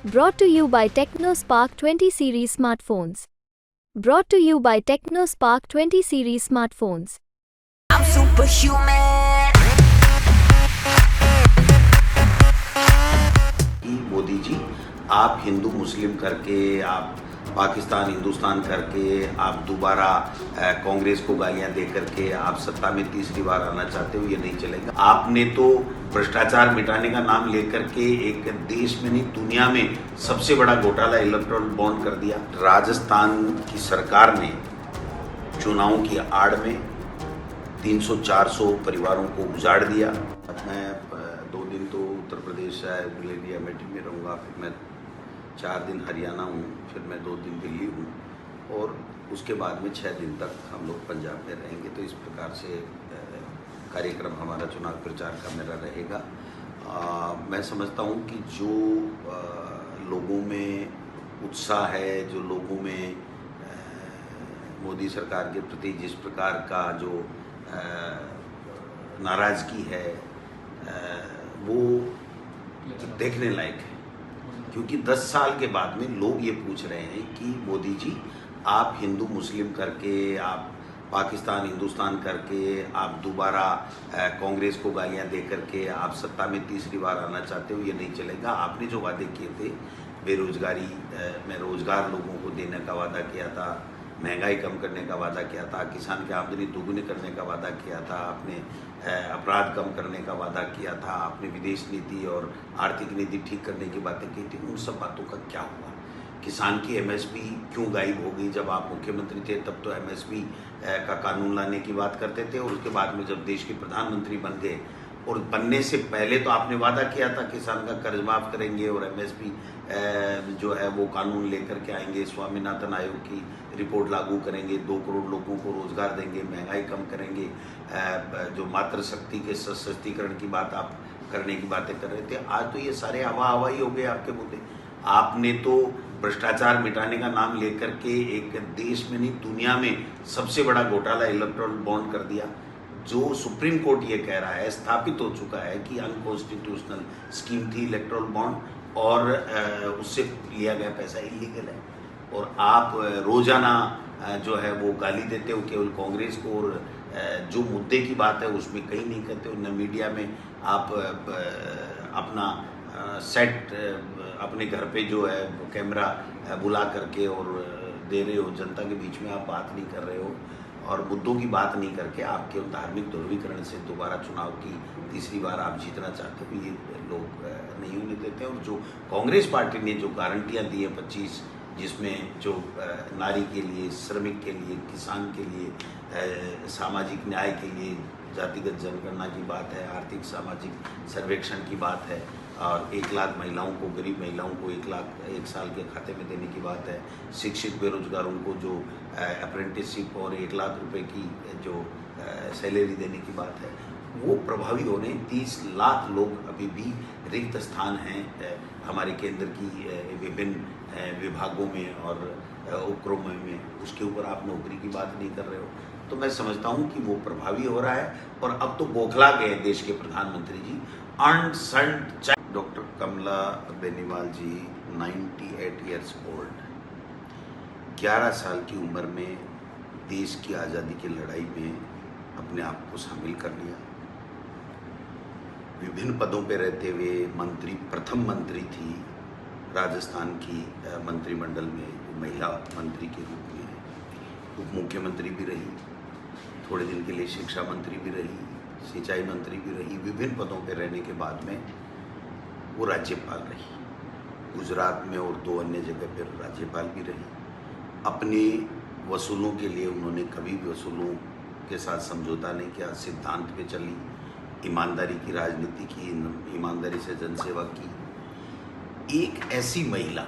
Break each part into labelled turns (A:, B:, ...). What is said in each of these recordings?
A: Brought to you by TechnoSpark 20 series smartphones. Brought to you by TechnoSpark 20 series smartphones.
B: I'm superhuman.
C: Modi ji, आप हिंदू मुस्लिम करके, आप पाकिस्तान हिंदुस्तान करके, आप दोबारा कांग्रेस को गालियां दे करके आप सत्ता में तीसरी बार आना चाहते हो, ये नहीं चलेगा। आपने तो भ्रष्टाचार मिटाने का नाम लेकर के एक देश में नहीं दुनिया में सबसे बड़ा घोटाला इलेक्टोरल बॉन्ड कर दिया। राजस्थान की सरकार ने चुनावों की आड़ में 300-400 परिवारों को उजाड़ दिया। मैं 2 दिन तो उत्तर प्रदेश इंडिया मीटिंग में रहूँगा, फिर मैं 4 दिन हरियाणा हूँ, फिर मैं 2 दिन दिल्ली हूँ और उसके बाद में 6 दिन तक हम लोग पंजाब में रहेंगे। तो इस प्रकार से कार्यक्रम हमारा चुनाव प्रचार का मेरा रहेगा। मैं समझता हूँ कि जो लोगों में उत्साह है, जो लोगों में मोदी सरकार के प्रति जिस प्रकार का जो नाराज़गी है, वो देखने लायक है। क्योंकि 10 साल के बाद में लोग ये पूछ रहे हैं कि मोदी जी, आप हिंदू मुस्लिम करके, आप पाकिस्तान हिंदुस्तान करके, आप दोबारा कांग्रेस को गालियां दे करके आप सत्ता में तीसरी बार आना चाहते हो, ये नहीं चलेगा। आपने जो वादे किए थे, बेरोजगारी में रोजगार लोगों को देने का वादा किया था, महंगाई कम करने का वादा किया था, किसान की आमदनी दोगुनी करने का वादा किया था, आपने अपराध कम करने का वादा किया था, आपने विदेश नीति और आर्थिक नीति ठीक करने की बातें की थी। उन सब बातों का क्या हुआ? किसान की एमएसपी क्यों गायब हो गई? जब आप मुख्यमंत्री थे तब तो एमएसपी का कानून लाने की बात करते थे और उसके बाद में जब देश के प्रधानमंत्री बन गए और बनने से पहले तो आपने वादा किया था किसान का कर्ज माफ करेंगे और एमएसपी जो है वो कानून लेकर के आएंगे, स्वामीनाथन आयोग की रिपोर्ट लागू करेंगे, 2 करोड़ लोगों को रोजगार देंगे, महंगाई कम करेंगे, जो मातृशक्ति के सशक्तिकरण की बात आप करने की बातें कर रहे थे। आज तो ये सारे हवा ही हो गए आपके मुद्दे। आपने तो भ्रष्टाचार मिटाने का नाम लेकर के एक देश में नहीं दुनिया में सबसे बड़ा घोटाला इलेक्टोरल बॉन्ड कर दिया। जो सुप्रीम कोर्ट ये कह रहा है, स्थापित हो चुका है कि अनकॉन्स्टिट्यूशनल स्कीम थी इलेक्टोरल बॉन्ड और उससे लिया गया पैसा इलीगल है। और आप रोजाना जो है वो गाली देते हो केवल कांग्रेस को और जो मुद्दे की बात है उसमें कहीं नहीं करते हो। न मीडिया में आप अपना सेट अपने घर पे जो है वो कैमरा बुला करके और दे रहे हो, जनता के बीच में आप बात नहीं कर रहे हो और मुद्दों की बात नहीं करके आप केवल धार्मिक ध्रुवीकरण से दोबारा चुनाव की तीसरी बार आप जीतना चाहते हो, ये लोग नहीं होने देते। और जो कांग्रेस पार्टी ने जो गारंटियां दी है 25, जिसमें जो नारी के लिए, श्रमिक के लिए, किसान के लिए, सामाजिक न्याय के लिए जातिगत जनगणना की बात है, आर्थिक सामाजिक सर्वेक्षण की बात है और 1 लाख महिलाओं को, गरीब महिलाओं को 1 लाख 1 साल के खाते में देने की बात है, शिक्षित बेरोजगारों को जो अप्रेंटिसशिप और 1 लाख रुपए की जो सैलरी देने की बात है, वो प्रभावी होने। 30 लाख लोग अभी भी रिक्त स्थान हैं हमारे केंद्र की विभिन्न विभागों में और उपक्रमों में, उसके ऊपर आप नौकरी की बात नहीं कर रहे हो। तो मैं समझता हूँ कि वो प्रभावी हो रहा है और अब तो बौखला गए देश के प्रधानमंत्री जी। डॉक्टर कमला बेनीवाल जी 98 ईयर्स ओल्ड, 11 साल की उम्र में देश की आज़ादी की लड़ाई में अपने आप को शामिल कर लिया। विभिन्न पदों पर रहते हुए मंत्री, प्रथम मंत्री थी राजस्थान की मंत्रिमंडल में, महिला मंत्री के रूप में, उप मुख्यमंत्री भी रही, थोड़े दिन के लिए शिक्षा मंत्री भी रही, सिंचाई मंत्री भी रही। विभिन्न पदों पर रहने के बाद में वो राज्यपाल रही, गुजरात में और 2 अन्य जगह पर राज्यपाल भी रही। अपने वसूलों के लिए उन्होंने कभी भी वसूलों के साथ समझौता नहीं किया, सिद्धांत पे चली, ईमानदारी की राजनीति की, ईमानदारी से जनसेवा की। एक ऐसी महिला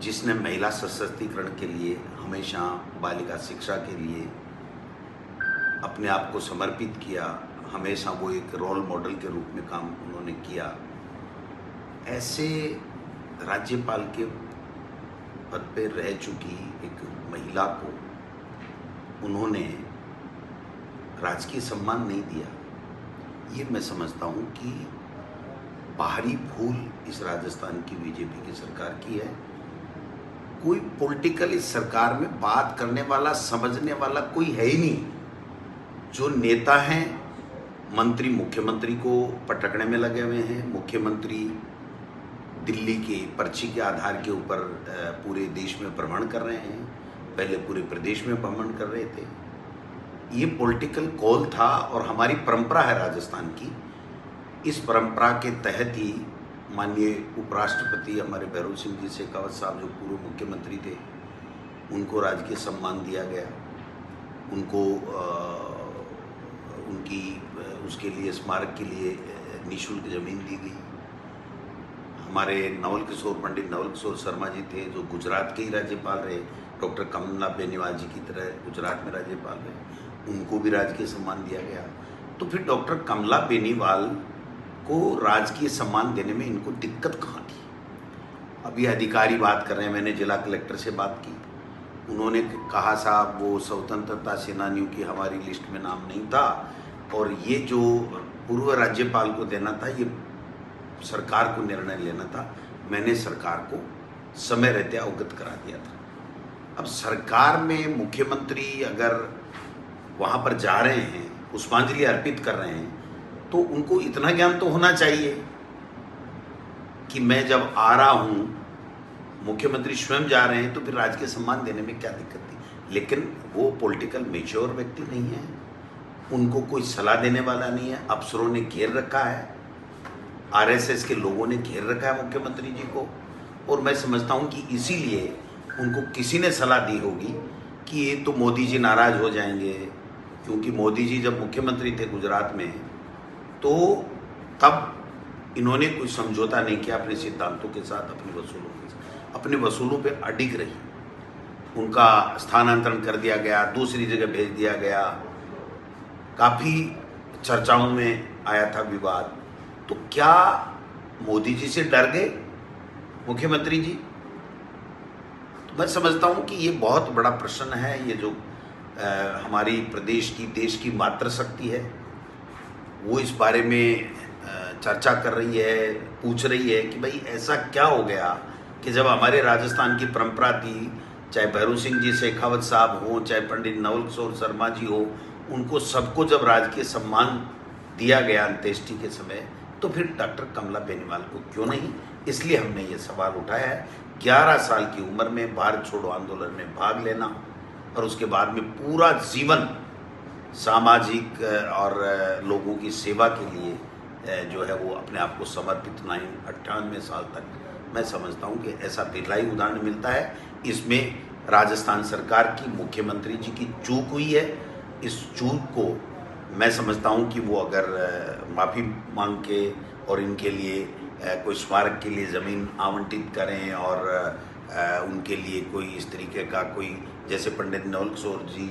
C: जिसने महिला सशक्तिकरण के लिए हमेशा, बालिका शिक्षा के लिए अपने आप को समर्पित किया, हमेशा वो एक रोल मॉडल के रूप में काम उन्होंने किया। ऐसे राज्यपाल के पद पर रह चुकी एक महिला को उन्होंने राजकीय सम्मान नहीं दिया। ये मैं समझता हूँ कि बाहरी भूल इस राजस्थान की बीजेपी की सरकार की है। कोई पॉलिटिकल इस सरकार में बात करने वाला, समझने वाला कोई है ही नहीं। जो नेता हैं, मंत्री मुख्यमंत्री को पटकने में लगे हुए हैं। मुख्यमंत्री दिल्ली के पर्ची के आधार के ऊपर पूरे देश में भ्रमण कर रहे हैं, पहले पूरे प्रदेश में भ्रमण कर रहे थे। ये पॉलिटिकल कॉल था और हमारी परंपरा है राजस्थान की। इस परंपरा के तहत ही माननीय उपराष्ट्रपति हमारे भैरव सिंह जी शेखावत साहब, जो पूर्व मुख्यमंत्री थे, उनको राजकीय सम्मान दिया गया। उनको उनकी उसके लिए, स्मारक के लिए निःशुल्क जमीन दी गई। हमारे पंडित नवल किशोर शर्मा जी थे, जो गुजरात के ही राज्यपाल रहे, डॉक्टर कमला बेनीवाल जी की तरह गुजरात में राज्यपाल रहे, उनको भी राजकीय सम्मान दिया गया। तो फिर डॉक्टर कमला बेनीवाल को राजकीय सम्मान देने में इनको दिक्कत कहाँ थी? अभी अधिकारी बात कर रहे हैं, मैंने जिला कलेक्टर से बात की, उन्होंने कहा साहब वो स्वतंत्रता सेनानियों की हमारी लिस्ट में नाम नहीं था और ये जो पूर्व राज्यपाल को देना था, ये सरकार को निर्णय लेना था। मैंने सरकार को समय रहते अवगत करा दिया था। अब सरकार में मुख्यमंत्री अगर वहाँ पर जा रहे हैं, पुष्पांजलि अर्पित कर रहे हैं, तो उनको इतना ज्ञान तो होना चाहिए कि मैं जब आ रहा हूँ, मुख्यमंत्री स्वयं जा रहे हैं, तो फिर राजकीय सम्मान देने में क्या दिक्कत थी? लेकिन वो पॉलिटिकल मैच्योर व्यक्ति नहीं है, उनको कोई सलाह देने वाला नहीं है। अफसरों ने घेर रखा है, आरएसएस के लोगों ने घेर रखा है मुख्यमंत्री जी को, और मैं समझता हूँ कि इसीलिए उनको किसी ने सलाह दी होगी कि ये तो मोदी जी नाराज हो जाएंगे, क्योंकि मोदी जी जब मुख्यमंत्री थे गुजरात में, तो तब इन्होंने कोई समझौता नहीं किया अपने सिद्धांतों के साथ, अपने वसूलों के साथ, अपने वसूलों पे अडिग रही। उनका स्थानांतरण कर दिया गया, दूसरी जगह भेज दिया गया, काफ़ी चर्चाओं में आया था विवाद। तो क्या मोदी जी से डर गए मुख्यमंत्री जी? तो मैं समझता हूँ कि ये बहुत बड़ा प्रश्न है। ये जो हमारी प्रदेश की, देश की मातृशक्ति है, वो इस बारे में चर्चा कर रही है, पूछ रही है कि भाई ऐसा क्या हो गया कि जब हमारे राजस्थान की परंपरा थी, चाहे भैरव सिंह जी शेखावत साहब हो, चाहे पंडित नवल किशोर शर्मा जी हो, उनको सबको जब राजकीय सम्मान दिया गया अंत्येष्टि के समय, तो फिर डॉक्टर कमला बेनीवाल को क्यों नहीं? इसलिए हमने ये सवाल उठाया है। 11 साल की उम्र में भारत छोड़ो आंदोलन में भाग लेना और उसके बाद में पूरा जीवन सामाजिक और लोगों की सेवा के लिए जो है वो अपने आप को समर्पित 98 साल तक, मैं समझता हूँ कि ऐसा बिरलाई उदाहरण मिलता है। इसमें राजस्थान सरकार की, मुख्यमंत्री जी की चूक हुई है। इस चूक को मैं समझता हूँ कि वो अगर माफ़ी मांग के और इनके लिए कोई स्मारक के लिए ज़मीन आवंटित करें और उनके लिए कोई इस तरीके का कोई, जैसे पंडित नवल किशोर जी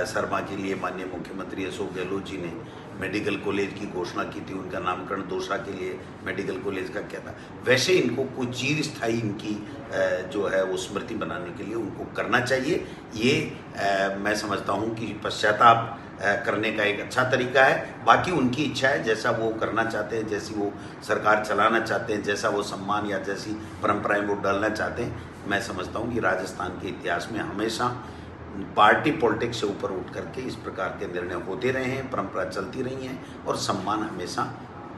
C: शर्मा के लिए माननीय मुख्यमंत्री अशोक गहलोत जी ने मेडिकल कॉलेज की घोषणा की थी, उनका नामकरण दौसा के लिए मेडिकल कॉलेज का किया था, वैसे इनको कोई चीर स्थायी इनकी जो है वो स्मृति बनाने के लिए उनको करना चाहिए। ये मैं समझता हूँ कि पश्चाताप करने का एक अच्छा तरीका है। बाकी उनकी इच्छा है, जैसा वो करना चाहते हैं, जैसी वो सरकार चलाना चाहते हैं, जैसा वो सम्मान या जैसी परंपराएं वो डालना चाहते हैं। मैं समझता हूँ कि राजस्थान के इतिहास में हमेशा पार्टी पॉलिटिक्स से ऊपर उठ करके इस प्रकार के निर्णय होते रहे हैं, परंपरा चलती रही हैं और सम्मान हमेशा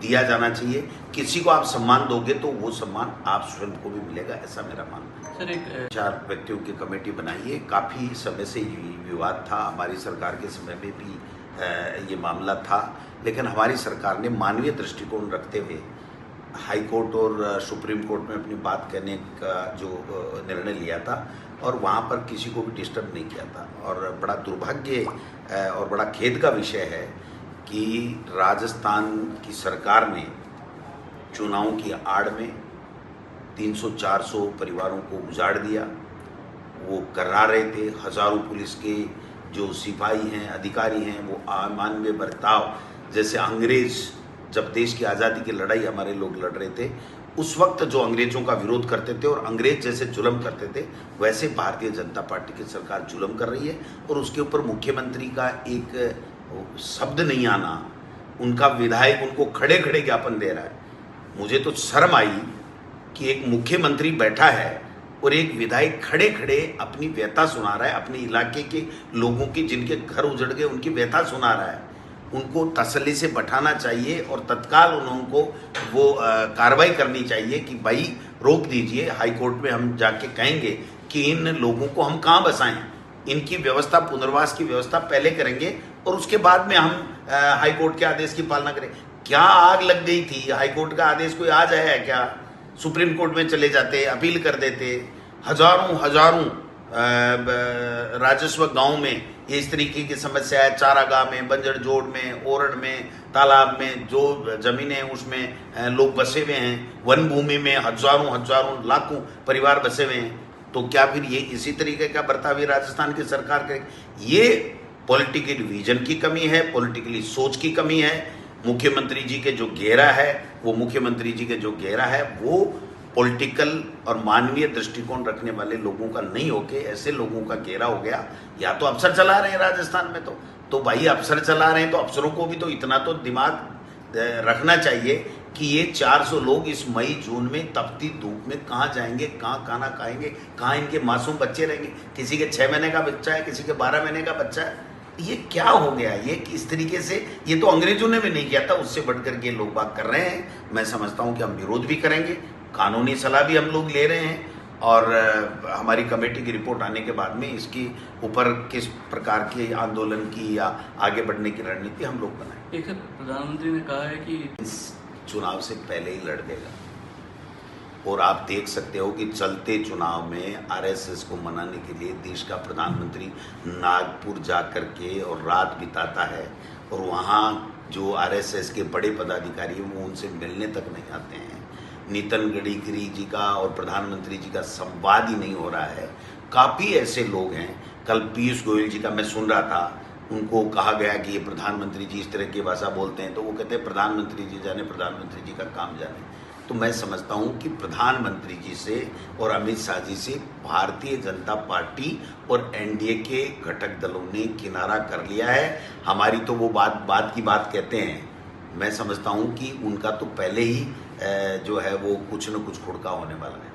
C: दिया जाना चाहिए। किसी को आप सम्मान दोगे तो वो सम्मान आप स्वयं को भी मिलेगा, ऐसा मेरा मानना है।
D: सर, एक
C: 4 व्यक्तियों की कमेटी बनाई है। काफ़ी समय से विवाद था, हमारी सरकार के समय में भी ये मामला था, लेकिन हमारी सरकार ने मानवीय दृष्टिकोण रखते हुए हाई कोर्ट और सुप्रीम कोर्ट में अपनी बात कहने का जो निर्णय लिया था और वहाँ पर किसी को भी डिस्टर्ब नहीं किया था। और बड़ा दुर्भाग्य और बड़ा खेद का विषय है कि राजस्थान की सरकार ने चुनावों की आड़ में 300-400 परिवारों को उजाड़ दिया। वो करा रहे थे। हज़ारों पुलिस के जो सिपाही हैं, अधिकारी हैं, वो अमानवीय बर्ताव, जैसे अंग्रेज़ जब देश की आज़ादी की लड़ाई हमारे लोग लड़ रहे थे, उस वक्त जो अंग्रेज़ों का विरोध करते थे और अंग्रेज़ जैसे जुल्म करते थे, वैसे भारतीय जनता पार्टी की सरकार जुल्म कर रही है। और उसके ऊपर मुख्यमंत्री का एक शब्द नहीं आना, उनका विधायक उनको खड़े खड़े ज्ञापन दे रहा है मुझे तो शर्म आई कि एक मुख्यमंत्री बैठा है और एक विधायक खड़े खड़े अपनी व्यथा सुना रहा है, अपने इलाके के लोगों की जिनके घर उजड़ गए उनकी व्यथा सुना रहा है। उनको तसल्ली से बैठाना चाहिए और तत्काल उनको वो कार्रवाई करनी चाहिए कि भाई रोक दीजिए। हाई कोर्ट में हम जाके कहेंगे कि इन लोगों को हम कहाँ बसाएं, इनकी व्यवस्था, पुनर्वास की व्यवस्था पहले करेंगे और उसके बाद में हम हाई कोर्ट के आदेश की पालना करें। क्या आग लग गई थी, हाई कोर्ट का आदेश कोई आ जाए क्या? सुप्रीम कोर्ट में चले जाते, अपील कर देते। हजारों राजस्व गांव में ये इस तरीके की समस्या है। चारागाह में, बंजर जोड़ में, ओरड में, तालाब में जो जमीनें उसमें लोग बसे हुए हैं, वन भूमि में हजारों लाखों परिवार बसे हुए हैं। तो क्या फिर ये इसी तरीके का बर्ताव राजस्थान की सरकार करेगी? ये पॉलिटिकल विजन की कमी है, पॉलिटिकली सोच की कमी है। मुख्यमंत्री जी के जो घेरा है वो पॉलिटिकल और मानवीय दृष्टिकोण रखने वाले लोगों का नहीं होके ऐसे लोगों का घेरा हो गया। या तो अफसर चला रहे हैं राजस्थान में, तो भाई अफसर चला रहे हैं तो अफसरों को भी तो इतना तो दिमाग रखना चाहिए कि ये 400 लोग इस मई जून में तपती धूप में कहाँ जाएंगे, कहाँ खाना खाएंगे, कहाँ इनके मासूम बच्चे रहेंगे। किसी के 6 महीने का बच्चा है, किसी के 12 महीने का बच्चा है। ये क्या हो गया? ये किस तरीके से, ये तो अंग्रेजों ने भी नहीं किया था, उससे बढ़कर के लोग बात कर रहे हैं। मैं समझता हूँ कि हम विरोध भी करेंगे, कानूनी सलाह भी हम लोग ले रहे हैं और हमारी कमेटी की रिपोर्ट आने के बाद में इसकी ऊपर किस प्रकार के आंदोलन की या आगे बढ़ने की रणनीति हम लोग बनाएं।
D: एक प्रधानमंत्री ने कहा है कि
C: इस चुनाव से पहले ही लड़ देगा और आप देख सकते हो कि चलते चुनाव में आरएसएस को मनाने के लिए देश का प्रधानमंत्री नागपुर जा कर के और रात बिताता है और वहाँ जो आरएसएस के बड़े पदाधिकारी हैं वो उनसे मिलने तक नहीं आते हैं। नितिन गडकरी जी का और प्रधानमंत्री जी का संवाद ही नहीं हो रहा है। काफ़ी ऐसे लोग हैं, कल पीयूष गोयल जी का मैं सुन रहा था, उनको कहा गया कि ये प्रधानमंत्री जी इस तरह की भाषा बोलते हैं, तो वो कहते हैं प्रधानमंत्री जी जाने, प्रधानमंत्री जी का काम जाने। तो मैं समझता हूँ कि प्रधानमंत्री जी से और अमित शाह जी से भारतीय जनता पार्टी और एनडीए के घटक दलों ने किनारा कर लिया है। हमारी तो वो बात की बात कहते हैं। मैं समझता हूँ कि उनका तो पहले ही जो है वो कुछ न कुछ खुड़का होने वाला है।